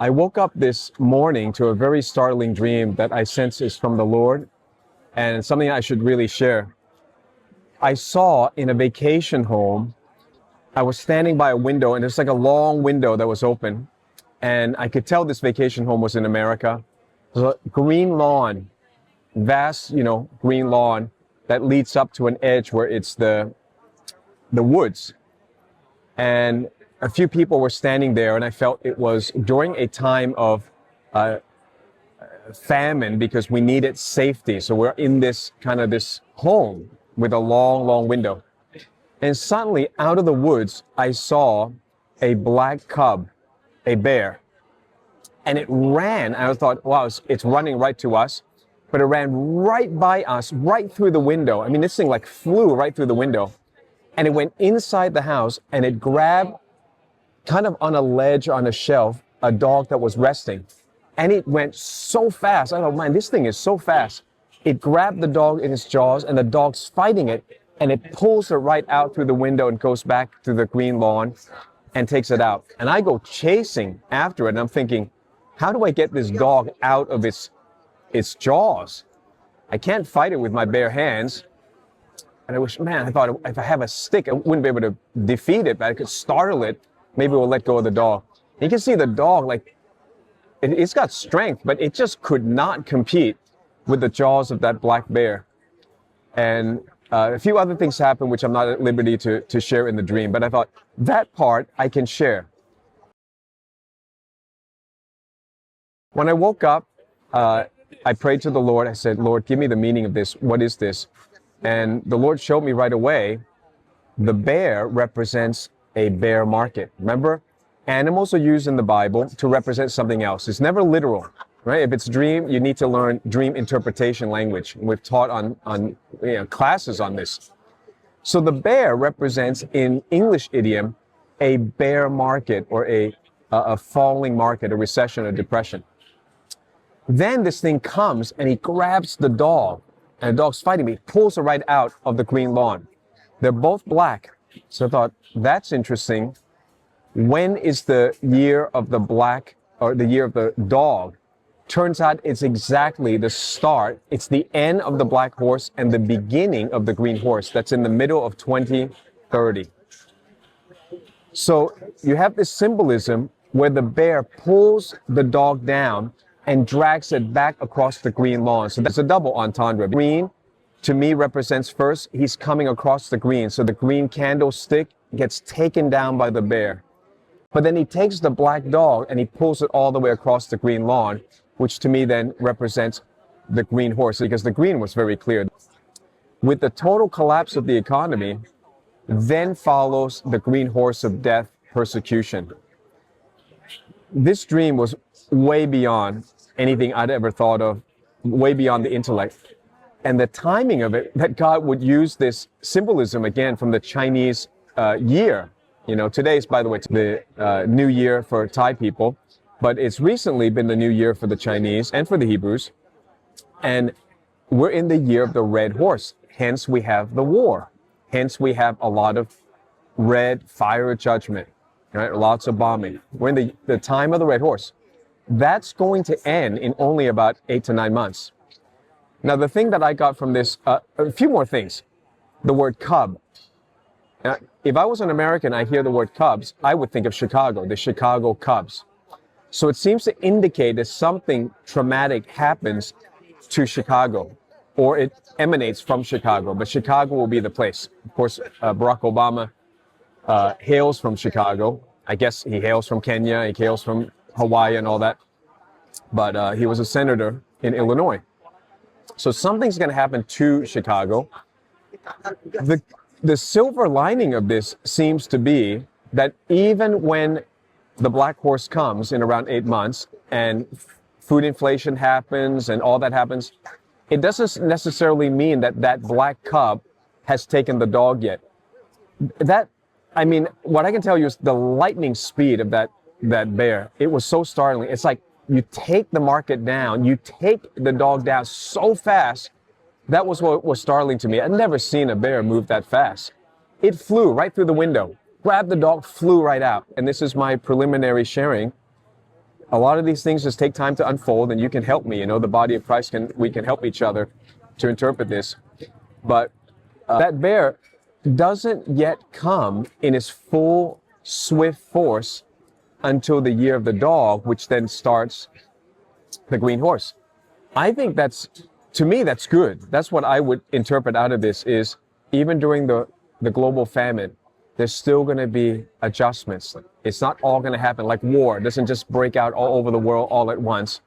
I woke up this morning to a very startling dream that I sense is from the Lord and something I should really share. I saw in a vacation home, I was standing by a window and there's like a long window that was open and I could tell this vacation home was in America. There's a green lawn, vast, green lawn that leads up to an edge where it's the woods. And a few people were standing there and I felt it was during a time of famine because we needed safety. So we're in this home with a long, long window. And suddenly out of the woods, I saw a black cub, a bear. And it ran. I thought, wow, it's running right to us. But it ran right by us, right through the window. I mean, this thing like flew right through the window. And it went inside the house and it grabbed kind of on a ledge, on a shelf, a dog that was resting. And it went so fast. I thought, man, this thing is so fast. It grabbed the dog in its jaws and the dog's fighting it. And it pulls it right out through the window and goes back to the green lawn and takes it out. And I go chasing after it. And I'm thinking, how do I get this dog out of its jaws? I can't fight it with my bare hands. And I thought if I have a stick, I wouldn't be able to defeat it, but I could startle it. Maybe we'll let go of the dog. You can see the dog, like, it's got strength, but it just could not compete with the jaws of that black bear. And a few other things happened, which I'm not at liberty to share in the dream, but I thought that part I can share. When I woke up, I prayed to the Lord. I said, Lord, give me the meaning of this. What is this? And the Lord showed me right away, the bear represents a bear market. Remember, animals are used in the Bible to represent something else. It's never literal, right? If it's dream, you need to learn dream interpretation language. We've taught on classes on this. So the bear represents, in English idiom, a bear market or a falling market, a recession, a depression. Then this thing comes and he grabs the dog, and the dog's fighting me, pulls it right out of the green lawn. They're both black. So I thought, that's interesting. When is the year of the black, or the year of the dog? Turns out it's exactly the start. It's the end of the black horse and the beginning of the green horse. That's in the middle of 2030. So you have this symbolism where the bear pulls the dog down and drags it back across the green lawn. So that's a double entendre. Green, to me, represents first, he's coming across the green. So the green candlestick gets taken down by the bear. But then he takes the black dog and he pulls it all the way across the green lawn, which to me then represents the green horse, because the green was very clear. With the total collapse of the economy, then follows the green horse of death, persecution. This dream was way beyond anything I'd ever thought of, way beyond the intellect. And the timing of it, that God would use this symbolism again from the Chinese year. Today's, by the way, the new year for Thai people, but it's recently been the new year for the Chinese and for the Hebrews. And we're in the year of the red horse. Hence we have the war. Hence we have a lot of red fire judgment, right? Lots of bombing. We're in the time of the red horse. That's going to end in only about 8 to 9 months. Now, the thing that I got from this, a few more things. The word cub. Now, if I was an American, I hear the word Cubs, I would think of Chicago, the Chicago Cubs. So it seems to indicate that something traumatic happens to Chicago, or it emanates from Chicago, but Chicago will be the place. Of course, Barack Obama hails from Chicago. I guess he hails from Kenya, he hails from Hawaii and all that, but he was a senator in Illinois. So something's going to happen to Chicago. The silver lining of this seems to be that even when the black horse comes in around 8 months and food inflation happens and all that happens, it doesn't necessarily mean that black cub has taken the dog yet. What I can tell you is the lightning speed of that bear. It was so startling. It's like you take the market down, you take the dog down so fast. That was what was startling to me. I'd never seen a bear move that fast. It flew right through the window, grabbed the dog, flew right out. And this is my preliminary sharing. a lot of these things just take time to unfold, and you can help me. The body of Christ we can help each other to interpret this. But that bear doesn't yet come in its full, swift force until the year of the dog, which then starts the green horse. I think to me, that's good. That's what I would interpret out of this is even during the global famine, there's still going to be adjustments. It's not all going to happen like war. It doesn't just break out all over the world all at once.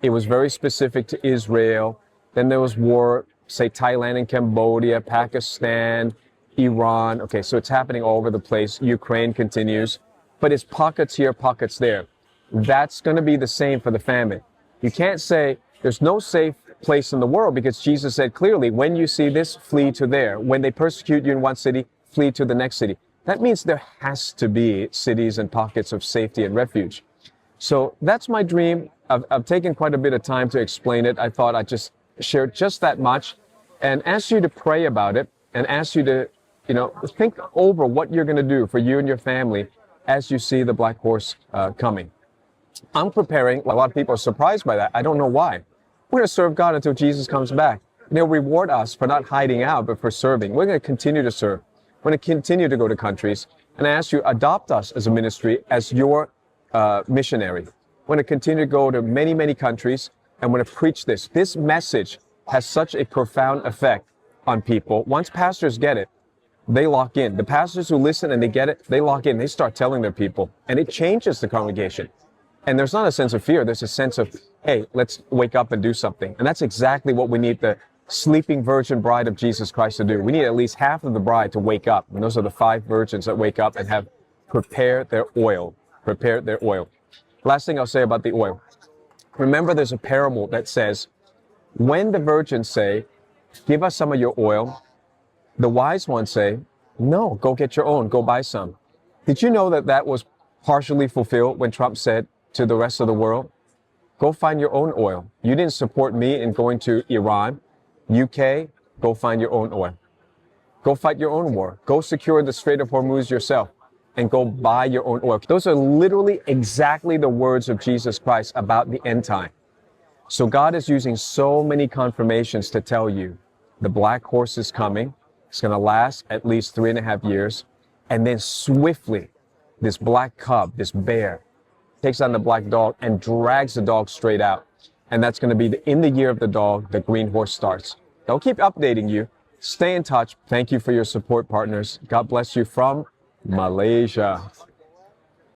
It was very specific to Israel. Then there was war, say Thailand and Cambodia, Pakistan, Iran. Okay, so it's happening all over the place. Ukraine continues, but it's pockets here, pockets there. That's going to be the same for the famine. You can't say there's no safe place in the world because Jesus said clearly, when you see this, flee to there. When they persecute you in one city, flee to the next city. That means there has to be cities and pockets of safety and refuge. So that's my dream. I've taken quite a bit of time to explain it. I thought I'd just share just that much and ask you to pray about it and ask you to, think over what you're going to do for you and your family as you see the black horse coming. I'm preparing. A lot of people are surprised by that. I don't know why. We're going to serve God until Jesus comes back. And He'll reward us for not hiding out, but for serving. We're going to continue to serve. We're going to continue to go to countries. And I ask you, adopt us as a ministry, as your missionary. We're going to continue to go to many, many countries, and we're going to preach this. This message has such a profound effect on people. Once pastors get it, they lock in. The pastors who listen and they get it, they lock in. They start telling their people. And it changes the congregation. And there's not a sense of fear. There's a sense of, hey, let's wake up and do something. And that's exactly what we need the sleeping virgin bride of Jesus Christ to do. We need at least half of the bride to wake up. And those are the 5 virgins that wake up and have prepared their oil. Prepared their oil. Last thing I'll say about the oil. Remember, there's a parable that says, when the virgins say, give us some of your oil, the wise ones say, no, go get your own, go buy some. Did you know that that was partially fulfilled when Trump said to the rest of the world, go find your own oil. You didn't support me in going to Iran, UK, go find your own oil. Go fight your own war. Go secure the Strait of Hormuz yourself and go buy your own oil. Those are literally exactly the words of Jesus Christ about the end time. So God is using so many confirmations to tell you the black horse is coming. It's going to last at least 3.5 years. And then swiftly, this black cub, this bear, takes on the black dog and drags the dog straight out. And that's going to be in the year of the dog, the green horse starts. I'll keep updating you. Stay in touch. Thank you for your support, partners. God bless you from Malaysia.